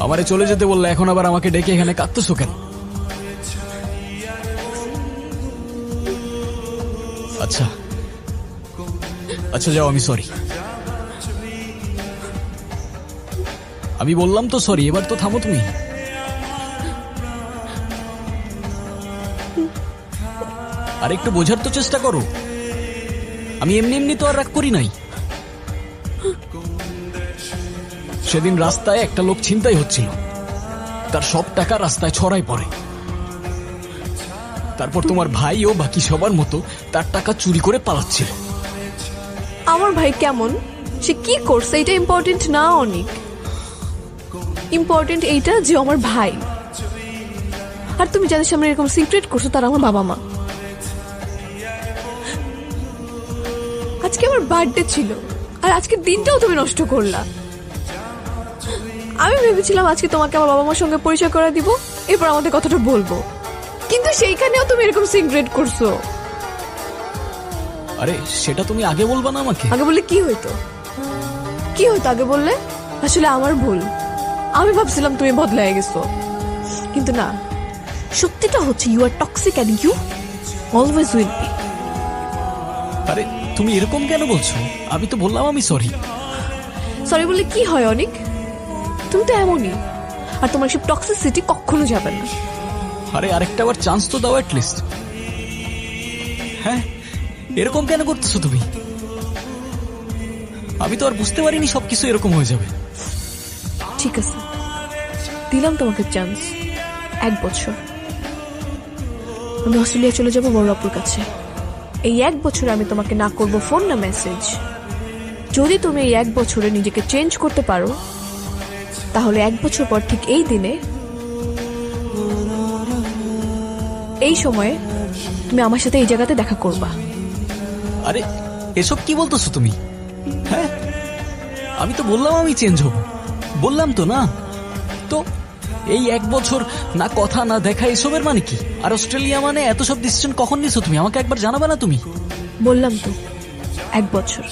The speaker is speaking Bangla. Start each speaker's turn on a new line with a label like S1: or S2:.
S1: আমারে চলে যেতে বললে, এখন আবার আমাকে ডেকে এখানে কাঁদতেছো কেন? আচ্ছা আচ্ছা যাও, আমি সরি। আমি বললাম তো সরি, এবার তো থামো তুমি। আর একটু বোঝার তো চেষ্টা করো, আমি এমনি এমনি তো আর রাগ করি নাই। সেদিন রাস্তায় একটা লোক ছিনতাই হচ্ছিল, তার সব টাকা রাস্তায় ছড়াই পড়ে। তারপর তোমার ভাই ও বাকি সবার মতো তার টাকা চুরি করে পালাচ্ছিল।
S2: আমার ভাই কেমন, সে কি করছে এটা ইম্পর্টেন্ট না, অনেক ইম্পর্টেন্ট এইটা যে আমার ভাই। আর তুমি যাদের সামনে এরকম সিক্রেট করছো তারা আমার বাবা মা। আজকে আমার বার্থডে ছিল, আর আজকের দিনটাও তুমি নষ্ট করলা। আমি ভেবেছিলাম আজকে তোমাকে আমার বাবা মার সঙ্গে পরিচয় করে দিব, এরপর আমাদের কথাটা বলবো, কিন্তু সেইখানেও তুমি এরকম সিক্রেট করছো।
S1: আরে সেটা তুমি আগে বলবা না আমাকে?
S2: আগে বললে কি হইতো, কি হইতো আগে বললে? আসলে আমার ভুল, আমি ভাবছিলাম তুমি বদলায় গেছো, কিন্তু না, সত্যিটা হচ্ছে you are toxic and you always will be.
S1: আরে তুমি এরকম কেন বলছো? আমি তো বললাম আমি সরি।
S2: সরি বললে কি হয় অনেক? তুমি তো এমনই, আর তোমার সব টক্সিসিটি কখনো যাবে না।
S1: আরে আরেকটা আবার চান্স তো দাও অ্যাটলিস্ট। হ্যাঁ, এরকম কেন করতেছো তুমি? আমি তো আর বুঝতে পারিনি সবকিছু এরকম হয়ে যাবে।
S2: ঠিক আছে, দিলাম তোমাকে চান্স, 1 বছর। আমি অস্ট্রেলিয়া চলে যাবো বড় আপুর কাছে। এই 1 বছরে আমি তোমাকে না করবো ফোন না মেসেজ। যদি তুমি এই 1 বছরে নিজেকে চেঞ্জ করতে পারো, তাহলে 1 বছর পর ঠিক এই দিনে, এই সময়ে তুমি আমার সাথে এই জায়গাতে দেখা করবা।
S1: আরে এসব কি বলতেছো তুমি? হ্যাঁ, আমি তো বললাম আমি চেঞ্জ হব, বললাম তো না। তো এই 1 বছর না কথা না দেখা, এসবের মানে কি? আর অস্ট্রেলিয়া মানে এত সব ডিসিশন কখন নিছো তুমি? আমাকে একবার জানাবে না তুমি?
S2: বললাম তো 1 বছর।